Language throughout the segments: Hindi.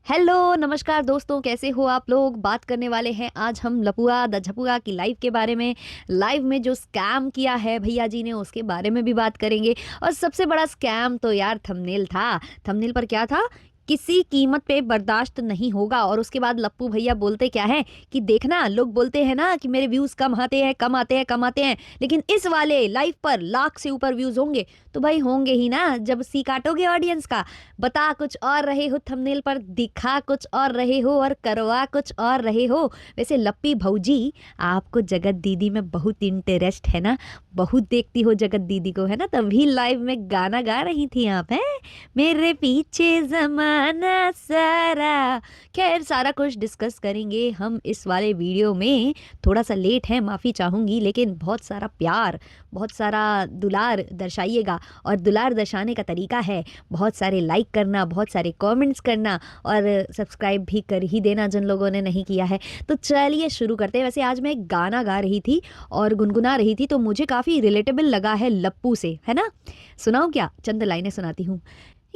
हेलो नमस्कार दोस्तों, कैसे हो आप लोग। बात करने वाले हैं आज हम लपुआ द झपुआ की लाइव के बारे में। लाइव में जो स्कैम किया है भैया जी ने उसके बारे में भी बात करेंगे। और सबसे बड़ा स्कैम तो यार थंबनेल था। थंबनेल पर क्या था, किसी कीमत पे बर्दाश्त नहीं होगा। और उसके बाद लप्पू भैया बोलते क्या है कि देखना, लोग बोलते हैं ना कि मेरे व्यूज कम आते हैं कम आते हैं कम आते हैं, लेकिन इस वाले लाइव पर लाख से ऊपर व्यूज होंगे। तो भाई होंगे ही ना, जब सी काटोगे ऑडियंस का। बता कुछ और रहे हो थंबनेल पर, दिखा कुछ और रहे हो और करवा कुछ और रहे हो। वैसे लप्पी भौजी, आपको जगत दीदी में बहुत इंटरेस्ट है ना, बहुत देखती हो जगत दीदी को है ना, तभी लाइव में गाना गा रही थी आप हैं, मेरे पीछे जमाना सारा। खैर सारा कुछ डिस्कस करेंगे हम इस वाले वीडियो में। थोड़ा सा लेट है, माफ़ी चाहूँगी, लेकिन बहुत सारा प्यार, बहुत सारा दुलार दर्शाइएगा। और दुलार दर्शाने का तरीका है बहुत सारे लाइक करना, बहुत सारे कमेंट्स करना और सब्सक्राइब भी कर ही देना जिन लोगों ने नहीं किया है। तो चलिए शुरू करते हैं। वैसे आज मैं एक गाना गा रही थी और गुनगुना रही थी, तो मुझे काफ़ी रिलेटेबल लगा है लप्पू से, है ना। सुनाऊं क्या, चंद लाइनें सुनाती हूँ।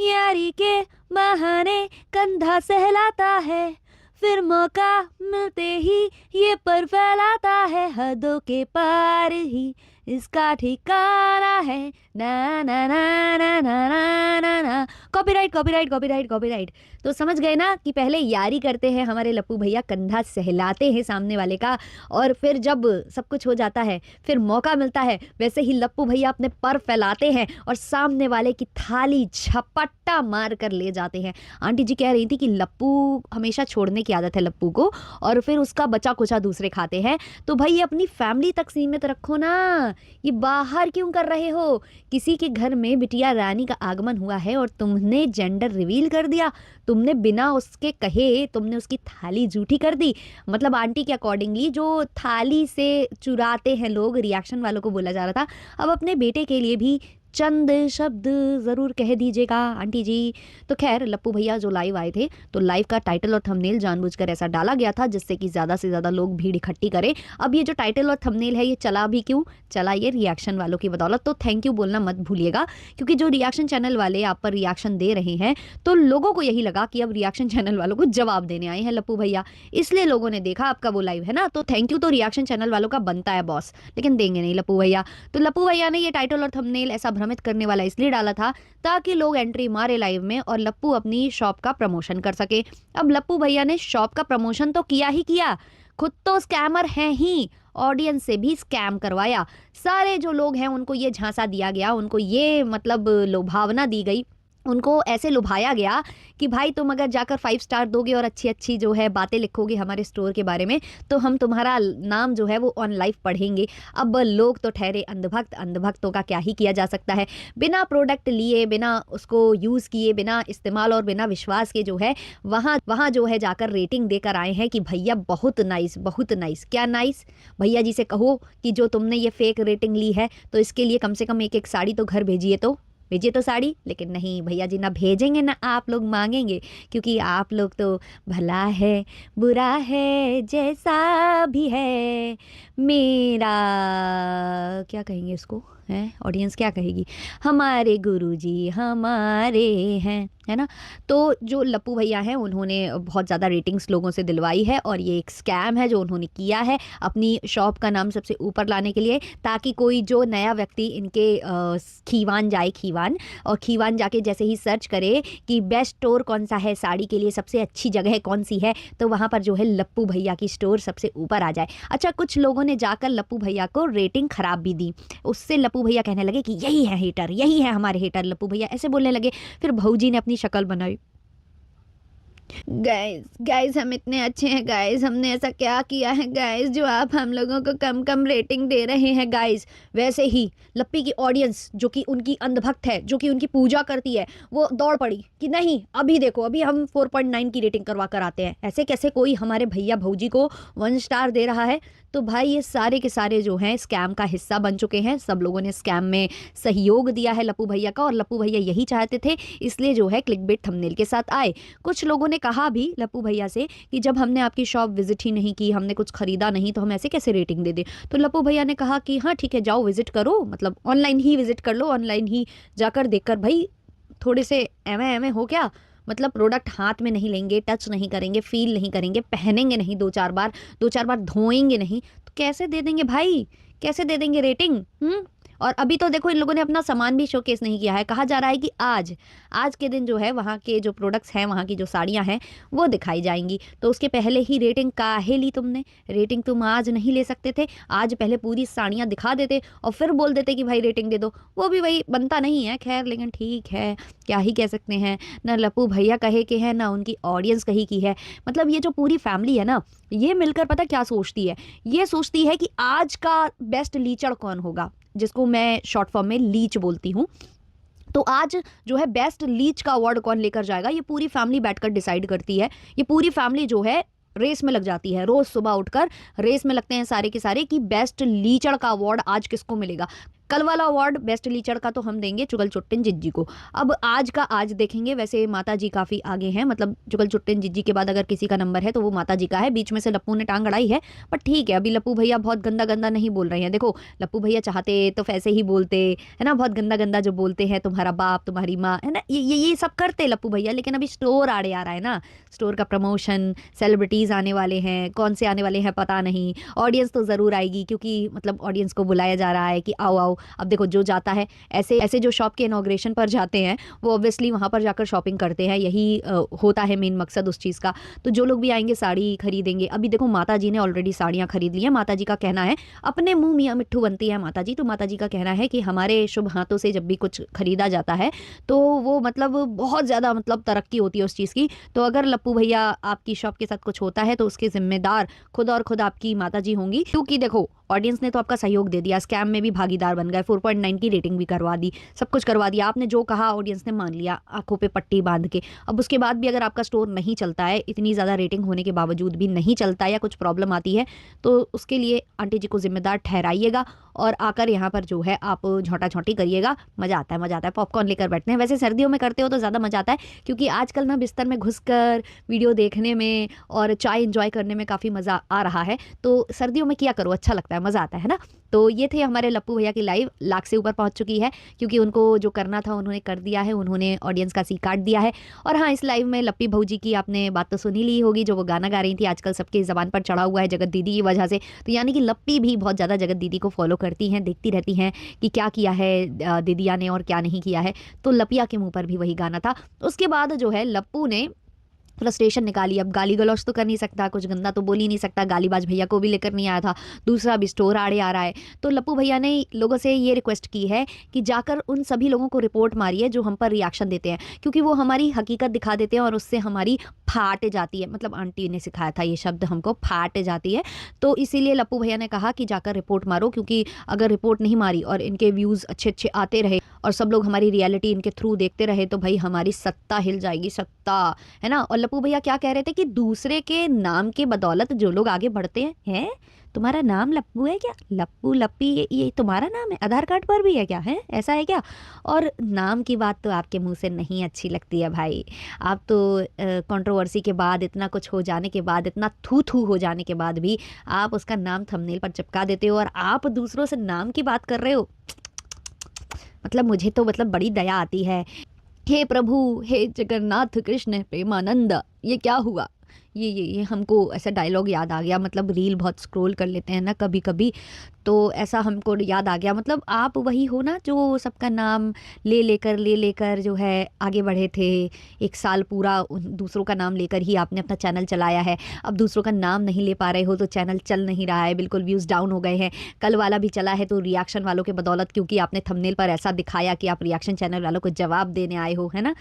यारी के बहाने कंधा सहलाता है, फिर मौका मिलते ही ये पर फैलाता है, हदों के पार ही इसका ठिकाना है। ना ना ना ना ना ना ना ना। Copyright copyright copyright copyright. तो समझ गए ना कि पहले यारी करते हैं हमारे लप्पू भैया, कंधा सहलाते हैं सामने वाले का, और फिर जब सब कुछ हो जाता है, फिर मौका मिलता है, वैसे ही लप्पू भैया अपने पर फैलाते हैं और सामने वाले की थाली झपट्टा मार कर ले जाते हैं। आंटी जी कह रही थी कि लप्पू हमेशा छोड़ने की आदत है लप्पू को, और फिर उसका बचा कुचा दूसरे खाते हैं। तो भाई ये अपनी फैमिली तक सीमित रखो ना, ये बाहर क्यों कर रहे हो। किसी के घर में बिटिया रानी का आगमन हुआ है और तुमने जेंडर रिवील कर दिया, तुमने बिना उसके कहे तुमने उसकी थाली जूठी कर दी। मतलब आंटी के अकॉर्डिंगली जो थाली से चुराते हैं लोग, रिएक्शन वालों को बोला जा रहा था, अब अपने बेटे के लिए भी चंद शब्द ज़रूर कह दीजिएगा आंटी जी। तो खैर लप्पू भैया जो लाइव आए थे, तो लाइव का टाइटल और थंबनेल जानबूझकर ऐसा डाला गया था जिससे कि ज़्यादा से ज़्यादा लोग भीड़ इकट्ठी करें। अब ये जो टाइटल और थंबनेल है ये चला भी क्यों, चला ये रिएक्शन वालों की बदौलत। तो थैंक यू बोलना मत भूलिएगा, क्योंकि जो रिएक्शन चैनल वाले आप पर रिएक्शन दे रहे हैं, तो लोगों को यही लगा कि अब रिएक्शन चैनल वालों को जवाब देने आए हैं लप्पू भैया, इसलिए लोगों ने देखा आपका वो लाइव, है ना। तो थैंक यू तो रिएक्शन चैनल वालों का बनता है बॉस, लेकिन देंगे नहीं लप्पू भैया। तो लप्पू भैया ने ये टाइटल और थंबनेल ऐसा भ्रमित करने वाला इसलिए डाला था ताकि लोग एंट्री मारे लाइव में और लप्पू अपनी शॉप का प्रमोशन कर सके। अब लप्पू भैया ने शॉप का प्रमोशन तो किया ही किया, खुद तो स्कैमर हैं ही, ऑडियंस से भी स्कैम करवाया। सारे जो लोग हैं उनको ये झांसा दिया गया, उनको ये मतलब लुभावना दी गई, उनको ऐसे लुभाया गया कि भाई तुम अगर जाकर 5 स्टार दोगे और अच्छी अच्छी जो है बातें लिखोगे हमारे स्टोर के बारे में, तो हम तुम्हारा नाम जो है वो ऑन लाइव पढ़ेंगे। अब लोग तो ठहरे अंधभक्त, अंधभक्तों का क्या ही किया जा सकता है। बिना प्रोडक्ट लिए, बिना उसको यूज़ किए, बिना इस्तेमाल और बिना विश्वास के जो है वहाँ वहाँ जो है जाकर रेटिंग देकर आए हैं कि भैया बहुत नाइस, बहुत नाइस। क्या नाइस, भैया जी से कहो कि जो तुमने ये फेक रेटिंग ली है तो इसके लिए कम से कम एक एक साड़ी तो घर भेजिए, तो भेजिए तो साड़ी। लेकिन नहीं, भैया जी ना भेजेंगे ना आप लोग मांगेंगे, क्योंकि आप लोग तो भला है बुरा है जैसा भी है मेरा, क्या कहेंगे उसको, है ऑडियंस क्या कहेगी, हमारे गुरुजी हमारे हैं, है ना। तो जो लप्पू भैया हैं उन्होंने बहुत ज़्यादा रेटिंग्स लोगों से दिलवाई है, और ये एक स्कैम है जो उन्होंने किया है अपनी शॉप का नाम सबसे ऊपर लाने के लिए, ताकि कोई जो नया व्यक्ति इनके खीवान जाए, खीवान, और खीवान जाके जैसे ही सर्च करे कि बेस्ट स्टोर कौन सा है साड़ी के लिए, सबसे अच्छी जगह कौन सी है, तो वहाँ पर जो है लप्पू भैया की स्टोर सबसे ऊपर आ जाए। अच्छा, कुछ लोगों ने जाकर लप्पू भैया को रेटिंग खराब भी दी, उससे लप्पू भैया कहने लगे कि यही है हेटर, यही है हमारे हेटर, लप्पू भैया ऐसे बोलने लगे। फिर भौजी ने अपनी शक्ल बनाई, गाइस गाइस हम इतने अच्छे हैं गाइस, हमने ऐसा क्या किया है गाइस जो आप हम लोगों को कम कम रेटिंग दे रहे हैं गाइस। वैसे ही लप्पी की ऑडियंस जो कि उनकी अंधभक्त है, जो कि उनकी पूजा करती है, वो दौड़ पड़ी कि नहीं अभी देखो, अभी हम 4.9 की रेटिंग करवा कर आते हैं। ऐसे कैसे कोई हमारे भैया भौजी को 1 स्टार दे रहा है। तो भाई ये सारे के सारे जो हैं स्कैम का हिस्सा बन चुके हैं, सब लोगों ने स्कैम में सहयोग दिया है लप्पू भैया का, और लप्पू भैया यही चाहते थे, इसलिए जो है क्लिकबेट थंबनेल के साथ आए। कुछ लोगों ने कहा भी लप्पू भैया से कि जब हमने आपकी शॉप विजिट ही नहीं की, हमने कुछ खरीदा नहीं, तो हम ऐसे कैसे रेटिंग दे दें। तो लप्पू भैया ने कहा कि हाँ ठीक है, जाओ विजिट करो, मतलब ऑनलाइन ही विजिट कर लो, ऑनलाइन ही जाकर देखकर, भाई थोड़े से एवे एवे हो क्या, मतलब प्रोडक्ट हाथ में नहीं लेंगे, टच नहीं करेंगे, फील नहीं करेंगे, पहनेंगे नहीं 2-4 बार धोएँगे नहीं, तो कैसे दे देंगे भाई? कैसे दे देंगे रेटिंग? और अभी तो देखो इन लोगों ने अपना सामान भी शोकेस नहीं किया है। कहा जा रहा है कि आज के दिन जो है वहाँ के जो प्रोडक्ट्स हैं, वहाँ की जो साड़ियाँ हैं, वो दिखाई जाएँगी। तो उसके पहले ही रेटिंग काहे ली तुमने? रेटिंग तुम आज नहीं ले सकते थे? आज पहले पूरी साड़ियाँ दिखा देते और फिर बोल देते कि भाई रेटिंग दे दो। वो भी वही बनता नहीं है। ख़ैर लेकिन ठीक है, क्या ही कह सकते हैं। ना लप्पू भैया कहे के हैं, ना उनकी ऑडियंस कही की है। मतलब ये जो पूरी फैमिली है ना, ये मिलकर पता क्या सोचती है? ये सोचती है कि आज का बेस्ट लीचड़ कौन होगा? जिसको मैं शॉर्ट फॉर्म में लीच बोलती हूँ। तो आज जो है बेस्ट लीच का अवार्ड कौन लेकर जाएगा, ये पूरी फैमिली बैठकर डिसाइड करती है। ये पूरी फैमिली जो है रेस में लग जाती है। रोज सुबह उठकर रेस में लगते हैं सारे के सारे कि बेस्ट लीचड़ का अवार्ड आज किसको मिलेगा। कल वाला अवार्ड बेस्ट लीचड़ का तो हम देंगे चुगल चुट्टिन जिज्जी को। अब आज का आज देखेंगे। वैसे माता जी काफ़ी आगे हैं, मतलब चुगल चुट्टिन जिज्जी के बाद अगर किसी का नंबर है तो वो माता जी का है। बीच में से लप्पू ने टांग अड़ाई है, पर ठीक है, अभी लप्पू भैया बहुत गंदा गंदा नहीं बोल रहे हैं। देखो लप्पू भैया चाहते तो वैसे ही बोलते, है ना, बहुत गंदा गंदा जो बोलते हैं, तुम्हारा बाप तुम्हारी माँ, है ना, ये सब करते लप्पू भैया। लेकिन अभी स्टोर आड़े आ रहा है ना, स्टोर का प्रमोशन, सेलिब्रिटीज़ आने वाले हैं, कौन से आने वाले हैं पता नहीं। ऑडियंस तो ज़रूर आएगी, क्योंकि मतलब ऑडियंस को बुलाया जा रहा है कि आओ आओ। अब देखो जो जाता है, ऐसे ऐसे जो शॉप के इनॉग्रेशन पर जाते हैं वो ऑब्वियसली वहाँ पर जाकर शॉपिंग करते हैं। यही होता है मेन मकसद उस चीज़ का। तो जो लोग भी आएंगे साड़ी खरीदेंगे। अभी देखो माता जी ने ऑलरेडी साड़ियाँ खरीद ली हैं। माता जी का कहना है, अपने मुँह मियाँ मिट्ठू बनती है माता जी, तो माता जी का कहना है कि हमारे शुभ हाथों से जब भी कुछ खरीदा जाता है तो वो मतलब बहुत ज़्यादा मतलब तरक्की होती है उस चीज़ की। तो अगर लप्पू भैया आपकी शॉप के साथ कुछ होता है तो उसके जिम्मेदार खुद और खुद आपकी माता जी होंगी। क्योंकि देखो ऑडियंस ने तो आपका सहयोग दे दिया, स्कैम में भी भागीदार बन गए, 4.9 की रेटिंग भी करवा दी, सब कुछ करवा दिया। आपने जो कहा ऑडियंस ने मान लिया आंखों पे पट्टी बांध के। अब उसके बाद भी अगर आपका स्टोर नहीं चलता है, इतनी ज़्यादा रेटिंग होने के बावजूद भी नहीं चलता है या कुछ प्रॉब्लम आती है, तो उसके लिए आंटी जी को जिम्मेदार ठहराइएगा और आकर यहाँ पर जो है आप झोंटा झोंटी करिएगा। मज़ा आता है, मज़ा आता है। पॉपकॉर्न लेकर बैठते हैं। वैसे सर्दियों में करते हो तो ज़्यादा मज़ा आता है, क्योंकि आजकल ना बिस्तर में घुसकर वीडियो देखने में और चाय इंजॉय करने में काफ़ी मज़ा आ रहा है। तो सर्दियों में किया करो, अच्छा लगता है, मज़ा आता है ना। तो ये थे हमारे लप्पू भैया की लाइव। लाख से ऊपर पहुंच चुकी है, क्योंकि उनको जो करना था उन्होंने कर दिया है, उन्होंने ऑडियंस का सी काट दिया है। और हाँ, इस लाइव में लप्पी भौजी की आपने बात तो सुनी ली होगी, जो वो गाना गा रही थी, आजकल सबकी ज़बान पर चढ़ा हुआ है जगत दीदी की वजह से। तो यानी कि लप्पी भी बहुत ज़्यादा जगत दीदी को फॉलो करती हैं, देखती रहती हैं कि क्या किया है दीदिया ने और क्या नहीं किया है। तो लपिया के मुँह पर भी वही गाना था। उसके बाद जो है लप्पू ने फ्रस्ट्रेशन निकाली। अब गाली गलौज तो कर नहीं सकता, कुछ गंदा तो बोल ही नहीं सकता, गालीबाज भैया को भी लेकर नहीं आया था, दूसरा भी स्टोर आड़े आ रहा है। तो लप्पू भैया ने लोगों से ये रिक्वेस्ट की है कि जाकर उन सभी लोगों को रिपोर्ट मारिए जो हम पर रिएक्शन देते हैं, क्योंकि वो हमारी हकीकत दिखा देते हैं और उससे हमारी फाट जाती है। मतलब आंटी ने सिखाया था ये शब्द हमको, फाट जाती है। तो इसीलिए लप्पू भैया ने कहा कि जाकर रिपोर्ट मारो, क्योंकि अगर रिपोर्ट नहीं मारी और इनके व्यूज़ अच्छे अच्छे आते रहे और सब लोग हमारी रियलिटी इनके थ्रू देखते रहे, तो भाई हमारी सत्ता हिल जाएगी, सत्ता, है ना। और लप्पू भैया क्या कह रहे थे कि दूसरे के नाम के बदौलत जो लोग आगे बढ़ते हैं, तुम्हारा नाम लप्पू है क्या? लप्पू लप्पी ये तुम्हारा नाम है, आधार कार्ड पर भी है क्या? है ऐसा है क्या? और नाम की बात तो आपके मुंह से नहीं अच्छी लगती है भाई। आप तो कंट्रोवर्सी के बाद, इतना कुछ हो जाने के बाद, इतना थू थू हो जाने के बाद भी आप उसका नाम थंबनेल पर चिपका देते हो और आप दूसरों से नाम की बात कर रहे हो। मतलब मुझे तो मतलब बड़ी दया आती है। हे प्रभु, हे जगन्नाथ कृष्ण प्रेमानंद, ये क्या हुआ? ये हमको ऐसा डायलॉग याद आ गया। मतलब रील बहुत स्क्रॉल कर लेते हैं ना कभी कभी, तो ऐसा हमको याद आ गया। मतलब आप वही हो ना जो सबका नाम ले लेकर जो है आगे बढ़े थे। एक साल पूरा दूसरों का नाम लेकर ही आपने अपना चैनल चलाया है। अब दूसरों का नाम नहीं ले पा रहे हो तो चैनल चल नहीं रहा है, बिल्कुल व्यूज़ डाउन हो गए हैं। कल वाला भी चला है तो रिएक्शन वालों के बदौलत, क्योंकि आपने थंबनेल पर ऐसा दिखाया कि आप रिएक्शन चैनल वालों को जवाब देने आए हो, है ना।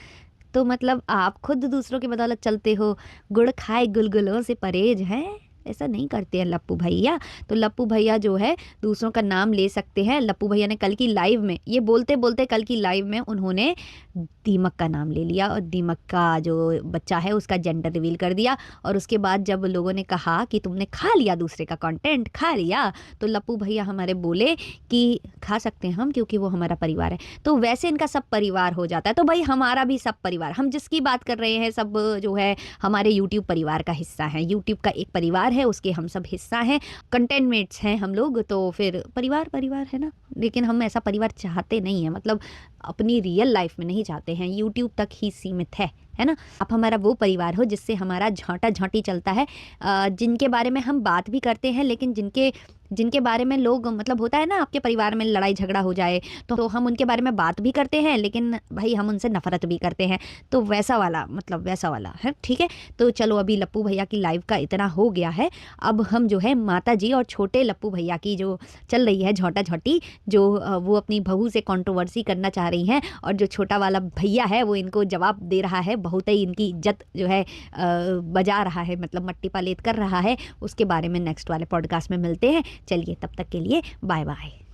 तो मतलब आप खुद दूसरों की बदौलत चलते हो। गुड़ खाए गुलगुलों से परहेज है, ऐसा नहीं करते हैं लप्पू भैया। तो लप्पू भैया जो है दूसरों का नाम ले सकते हैं। लप्पू भैया ने कल की लाइव में ये बोलते बोलते कल की लाइव में उन्होंने दीमक का नाम ले लिया और दीमक का जो बच्चा है उसका जेंडर रिवील कर दिया। और उसके बाद जब लोगों ने कहा कि तुमने खा लिया दूसरे का कंटेंट, खा लिया, तो लप्पू भैया हमारे बोले कि खा सकते हैं हम, क्योंकि वो हमारा परिवार है। तो वैसे इनका सब परिवार हो जाता है, तो भाई हमारा भी सब परिवार, हम जिसकी बात कर रहे हैं सब जो है हमारे यूट्यूब परिवार का हिस्सा है। यूट्यूब का एक परिवार है, उसके हम सब हिस्सा हैं, कंटेंट मेट्स हैं हम लोग, तो फिर परिवार परिवार है ना। लेकिन हम ऐसा परिवार चाहते नहीं है, मतलब अपनी रियल लाइफ में नहीं चाहते हैं, यूट्यूब तक ही सीमित है है ना। आप हमारा वो परिवार हो जिससे हमारा झांटा झांटी चलता है, जिनके बारे में हम बात भी करते हैं, लेकिन जिनके जिनके बारे में लोग मतलब होता है ना, आपके परिवार में लड़ाई झगड़ा हो जाए तो हम उनके बारे में बात भी करते हैं, लेकिन भाई हम उनसे नफरत भी करते हैं। तो वैसा वाला, मतलब वैसा वाला है, ठीक है। तो चलो अभी लप्पू भैया की लाइव का इतना हो गया है। अब हम जो है माता जी और छोटे लप्पू भैया की जो चल रही है झोंटा झोंटी, जो वो अपनी बहू से कंट्रोवर्सी करना चाह रही हैं, और जो छोटा वाला भैया है वो इनको जवाब दे रहा है, बहुत ही इनकी इज्जत जो है बजा रहा है, मतलब मट्टी पालेत कर रहा है। उसके बारे में नेक्स्ट वाले पॉडकास्ट में मिलते हैं। चलिए तब तक के लिए बाय बाय।